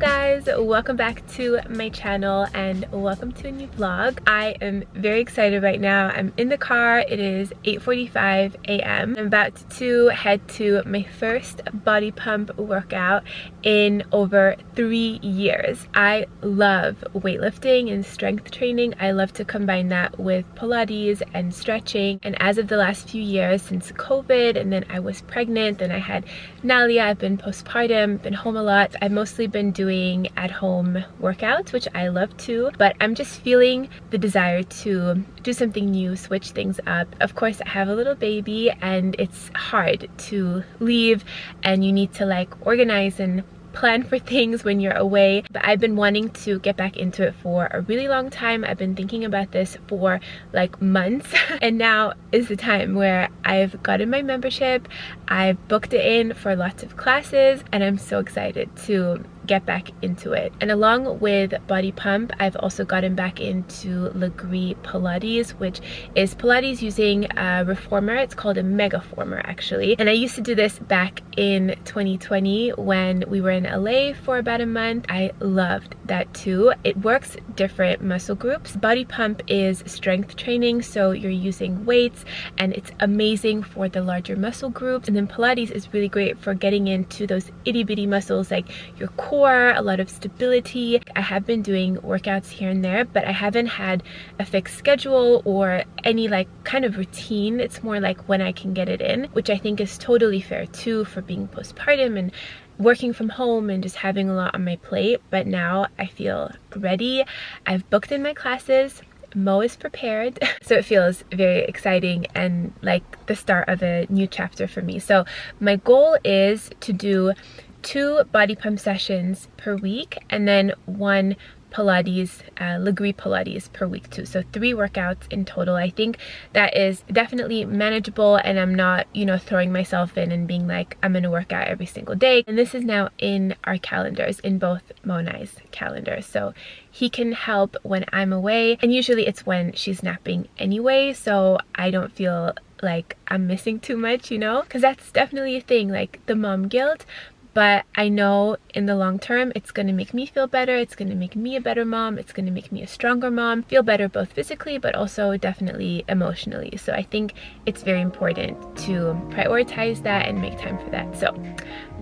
guys, welcome back to my channel and welcome to a new vlog. I am very excited right now. I'm in the car. It is 8:45 a.m. I'm about to head to my first body pump workout in over 3 years. I love weightlifting and strength training. I love to combine that with Pilates and stretching, and as of the last few years since COVID, and then I was pregnant, then I had Nalia, I've been postpartum, been home a lot. I've mostly been doing at-home workouts, which I love too, but I'm just feeling the desire to do something new, switch things up. Of course, I have a little baby and it's hard to leave, and you need to like organize and plan for things when you're away. But I've been wanting to get back into it for a really long time. I've been thinking about this for like months and now is the time where I've gotten my membership, I've booked it in for lots of classes, and I'm so excited to get back into it. And along with body pump, I've also gotten back into Legree Pilates, which is Pilates using a reformer. It's called a megaformer actually, and I used to do this back in 2020 when we were in LA for about a month. I loved that too. It works different muscle groups. Body pump is strength training, so you're using weights and it's amazing for the larger muscle groups, and then Pilates is really great for getting into those itty-bitty muscles like your core, a lot of stability. I have been doing workouts here and there, but I haven't had a fixed schedule or any like kind of routine. It's more like when I can get it in, which I think is totally fair too for being postpartum and working from home and just having a lot on my plate. But now I feel ready. I've booked in my classes. Mo is prepared, so it feels very exciting and like the start of a new chapter for me. So my goal is to do 2 body pump sessions per week and then 1 Pilates, Legree Pilates per week too. So 3 workouts in total. I think that is definitely manageable, and I'm not, you know, throwing myself in and being like, I'm gonna work out every single day. And this is now in our calendars, in both Mo and I's calendars. So he can help when I'm away, and usually it's when she's napping anyway, so I don't feel like I'm missing too much, you know, because that's definitely a thing, like the mom guilt. But I know in the long term, it's going to make me feel better. It's going to make me a better mom. It's going to make me a stronger mom, feel better both physically, but also definitely emotionally. So I think it's very important to prioritize that and make time for that. So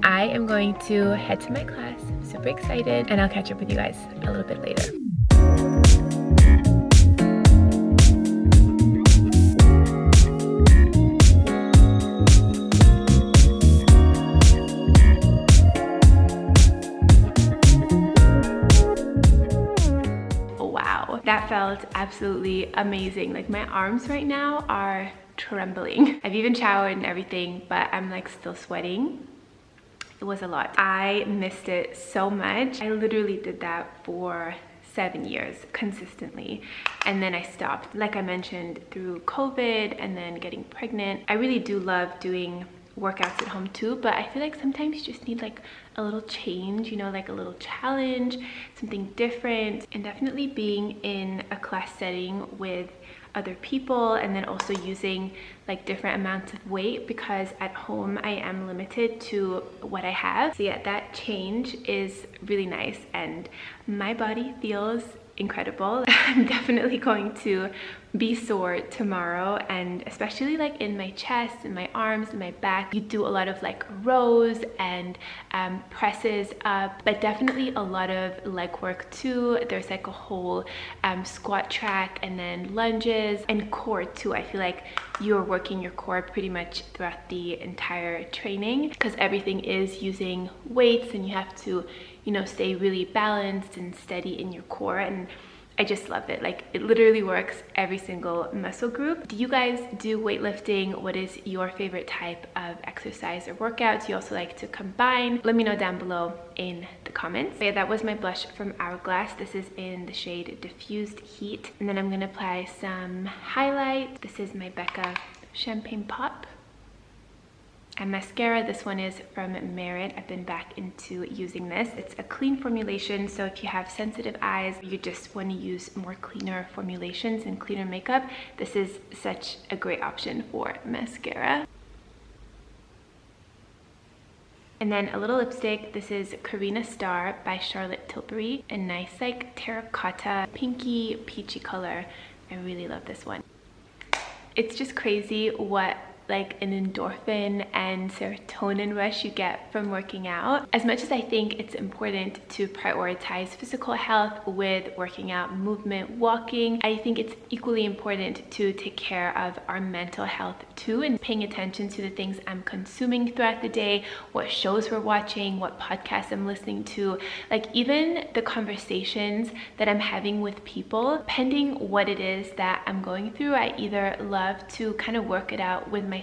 I am going to head to my class. I'm super excited, and I'll catch up with you guys a little bit later. That felt absolutely amazing. Like my arms right now are trembling. I've even showered and everything, but I'm like still sweating. It was a lot. I missed it so much. I literally did that for 7 years consistently, and then I stopped, like I mentioned, through COVID and then getting pregnant. I really do love doing workouts at home too, but I feel like sometimes you just need like a little change, you know, like a little challenge, something different. And definitely being in a class setting with other people, and then also using like different amounts of weight, because at home I am limited to what I have. So yeah, that change is really nice, and my body feels incredible. I'm definitely going to be sore tomorrow, and especially like in my chest and my arms and my back. You do a lot of like rows and presses up, but definitely a lot of leg work too. There's like a whole squat track, and then lunges and core too. I feel like you're working your core pretty much throughout the entire training, because everything is using weights and you have to, you know, stay really balanced and steady in your core. And I just love it. Like it literally works every single muscle group. Do you guys do weightlifting? What is your favorite type of exercise or workouts you also like to combine? Let me know down below in the comments. But yeah, that was my blush from Hourglass. This is in the shade Diffused Heat. And then I'm gonna apply some highlight. This is my Becca Champagne Pop. And mascara, this one is from Merit. I've been back into using this. It's a clean formulation, so if you have sensitive eyes, you just want to use more cleaner formulations and cleaner makeup, this is such a great option for mascara. And then a little lipstick. This is Karina Star by Charlotte Tilbury. A nice like terracotta, pinky, peachy color. I really love this one. It's just crazy what like an endorphin and serotonin rush you get from working out. As much as I think it's important to prioritize physical health with working out, movement, walking, I think it's equally important to take care of our mental health too, and paying attention to the things I'm consuming throughout the day, what shows we're watching, what podcasts I'm listening to, like even the conversations that I'm having with people. Depending what it is that I'm going through, I either love to kind of work it out with myself,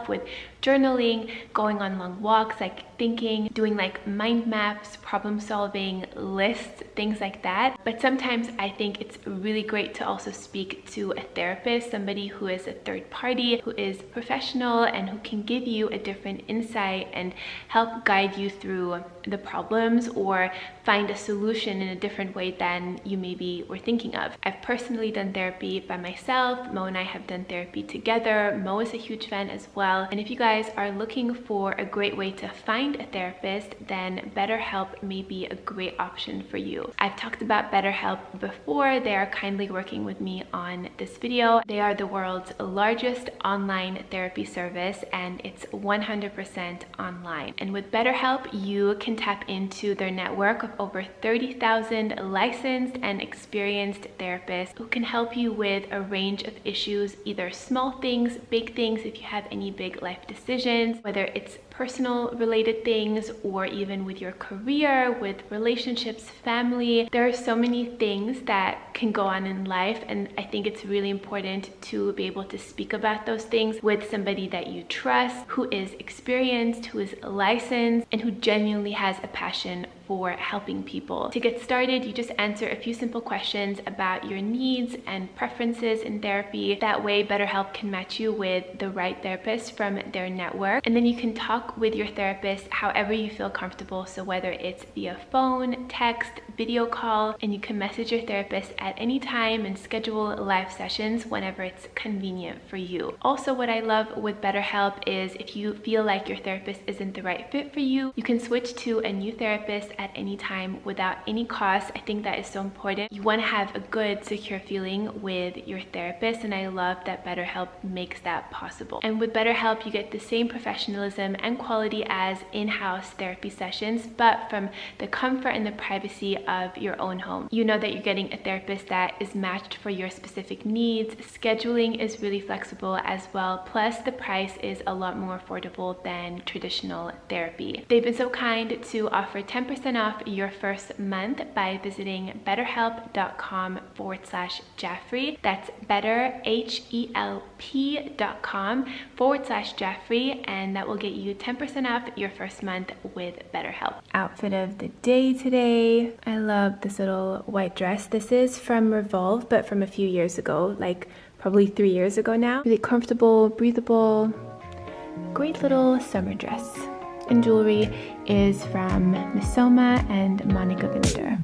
with journaling, going on long walks, like thinking, doing like mind maps, problem solving, lists, things like that. But sometimes I think it's really great to also speak to a therapist, somebody who is a third party, who is professional and who can give you a different insight and help guide you through the problems or find a solution in a different way than you maybe were thinking of. I've personally done therapy by myself. Mo and I have done therapy together. Mo is a huge fan as well. And if you guys are looking for a great way to find a therapist, then BetterHelp may be a great option for you. I've talked about BetterHelp before. They are kindly working with me on this video. They are the world's largest online therapy service, and it's 100% online. And with BetterHelp, you can tap into their network of over 30,000 licensed and experienced therapists who can help you with a range of issues, either small things, big things, if you have any big life decisions, whether it's personal related things or even with your career, with relationships, family. There are so many things that can go on in life, and I think it's really important to be able to speak about those things with somebody that you trust, who is experienced, who is licensed, and who genuinely has a passion for helping people. To get started, you just answer a few simple questions about your needs and preferences in therapy. That way, BetterHelp can match you with the right therapist from their network. And then you can talk with your therapist however you feel comfortable. So whether it's via phone, text, video call, and you can message your therapist at any time and schedule live sessions whenever it's convenient for you. Also, what I love with BetterHelp is if you feel like your therapist isn't the right fit for you, you can switch to a new therapist at any time without any cost. I think that is so important. You want to have a good, secure feeling with your therapist, and I love that BetterHelp makes that possible. And with BetterHelp, you get the same professionalism and quality as in-house therapy sessions, but from the comfort and the privacy of your own home. You know that you're getting a therapist that is matched for your specific needs. Scheduling is really flexible as well, plus the price is a lot more affordable than traditional therapy. They've been so kind to offer 10% off your first month by visiting betterhelp.com/Jaffrey. That's betterhelp.com/Jaffrey, and that will get you 10% off your first month with BetterHelp. Outfit of the day today. I love this little white dress. This is from Revolve, but from a few years ago, like probably 3 years ago now. Really comfortable, breathable, great little summer dress. And jewelry is from Missoma and Monica Vinder.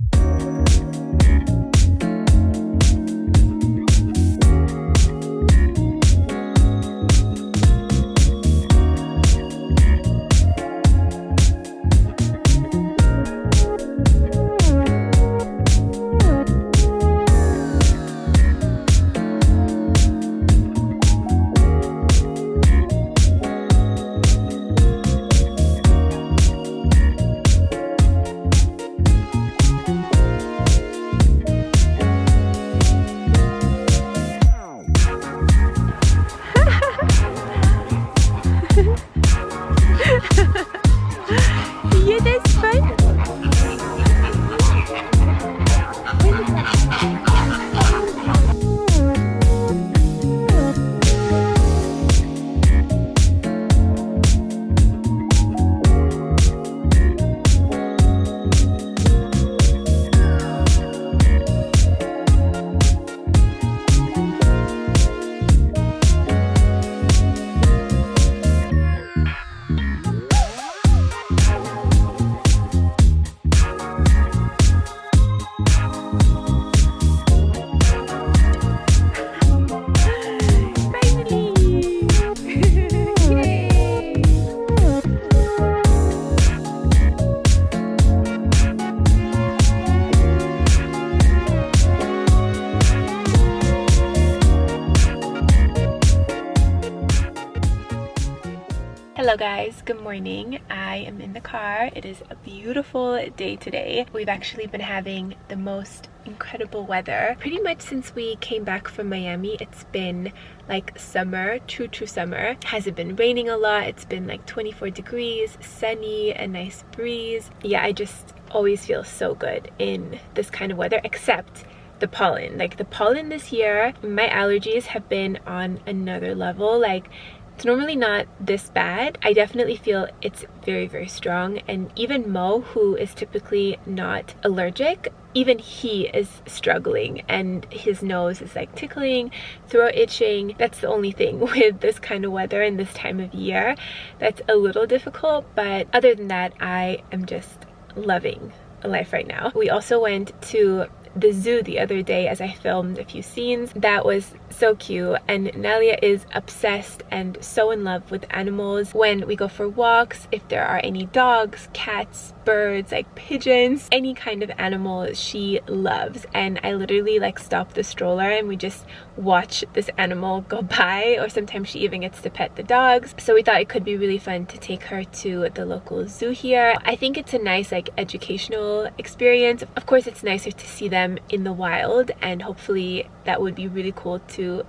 Hello guys, good morning. I am in the car. It is a beautiful day today. We've actually been having the most incredible weather pretty much since we came back from Miami. It's been like summer, true summer. It hasn't been raining a lot. It's been like 24 degrees, sunny, a nice breeze. Yeah, I just always feel so good in this kind of weather, except the pollen. Like the pollen this year, my allergies have been on another level. Like it's normally not this bad. I definitely feel it's very strong, and even Mo, who is typically not allergic, even he is struggling and his nose is like tickling, throat itching. That's the only thing with this kind of weather and this time of year that's a little difficult, but other than that, I am just loving life right now. We also went to the zoo the other day as I filmed a few scenes. That was so cute, and Nelia is obsessed and so in love with animals. When we go for walks, if there are any dogs, cats, birds, like pigeons, any kind of animal she loves, and I literally like stop the stroller and we just watch this animal go by, or sometimes she even gets to pet the dogs. So we thought it could be really fun to take her to the local zoo here. I think it's a nice like educational experience. Of course it's nicer to see them in the wild, and hopefully that would be really cool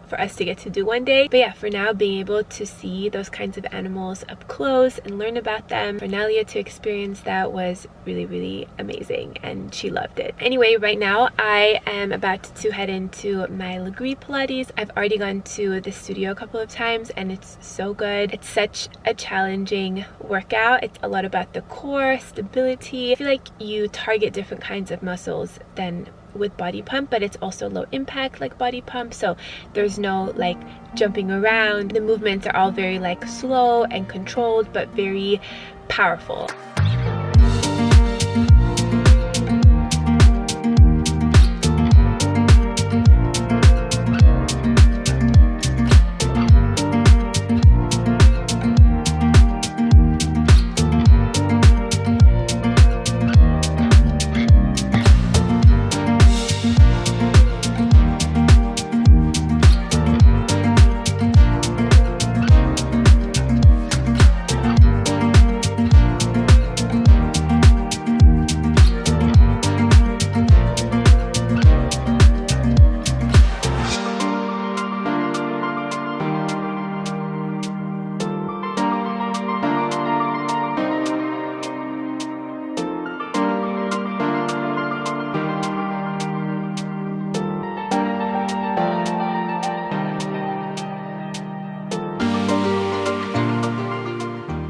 for us to get to do one day. But yeah, for now, being able to see those kinds of animals up close and learn about them, for Nelia to experience that was really amazing, and she loved it. Anyway, right now I am about to head into my Legree Pilates. I've already gone to the studio a couple of times and it's so good. It's such a challenging workout. It's a lot about the core, stability. I feel like you target different kinds of muscles than with body pump, but it's also low impact like body pump, so there's no like jumping around. The movements are all very like slow and controlled, but very powerful.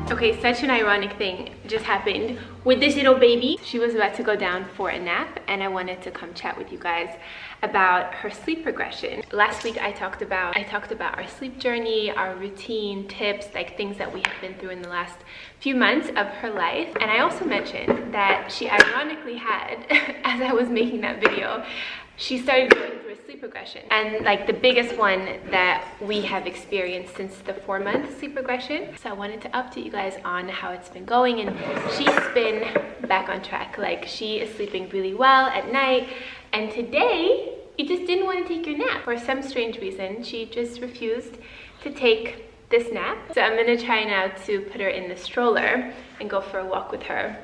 Okay, such an ironic thing just happened with this little baby. She was about to go down for a nap, and I wanted to come chat with you guys about her sleep progression. Last week I talked about our sleep journey, our routine, tips, like things that we have been through in the last few months of her life. And I also mentioned that she ironically had, as I was making that video, she started going through a sleep regression, and like the biggest one that we have experienced since the 4-month sleep regression. So I wanted to update you guys on how it's been going, and she's been back on track. Like she is sleeping really well at night, and today you just didn't want to take your nap. For some strange reason, she just refused to take this nap. So I'm gonna try now to put her in the stroller and go for a walk with her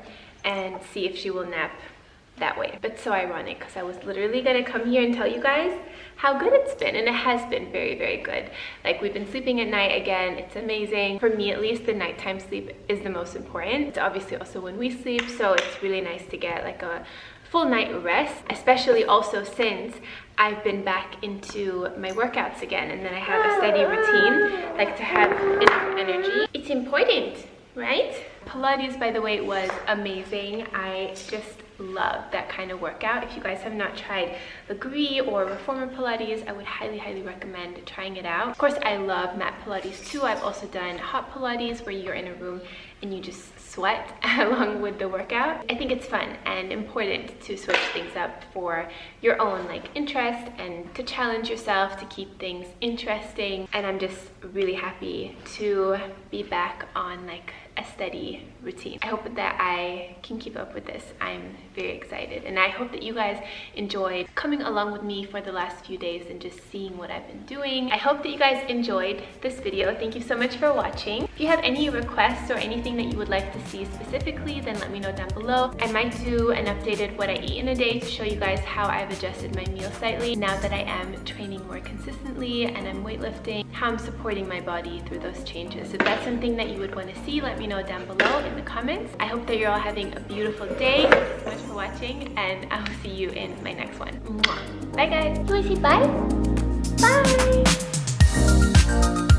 and see if she will nap that way. But so ironic, because I was literally gonna come here and tell you guys how good it's been, and it has been very good. Like we've been sleeping at night again. It's amazing. For me at least, the nighttime sleep is the most important. It's obviously also when we sleep, so it's really nice to get like a full night rest, especially also since I've been back into my workouts again, and then I have a steady routine, like to have enough energy. It's important, right? Pilates, by the way, was amazing. I just love that kind of workout. If you guys have not tried Legree or Reformer Pilates, I would highly recommend trying it out. Of course, I love mat Pilates too. I've also done hot Pilates, where you're in a room and you just sweat along with the workout. I think it's fun and important to switch things up for your own like interest and to challenge yourself to keep things interesting. And I'm just really happy to be back on like a steady routine. I hope that I can keep up with this. I'm very excited, and I hope that you guys enjoyed coming along with me for the last few days and just seeing what I've been doing. I hope that you guys enjoyed this video. Thank you so much for watching. If you have any requests or anything that you would like to see specifically, then let me know down below. I might do an updated what I eat in a day to show you guys how I've adjusted my meal slightly now that I am training more consistently and I'm weightlifting, how I'm supporting my body through those changes. So if that's something that you would want to see, let me know down below in the comments. I hope that you're all having a beautiful day. Thank you so much for watching, and I will see you in my next one. Mwah. Bye guys. You want to say bye? Bye.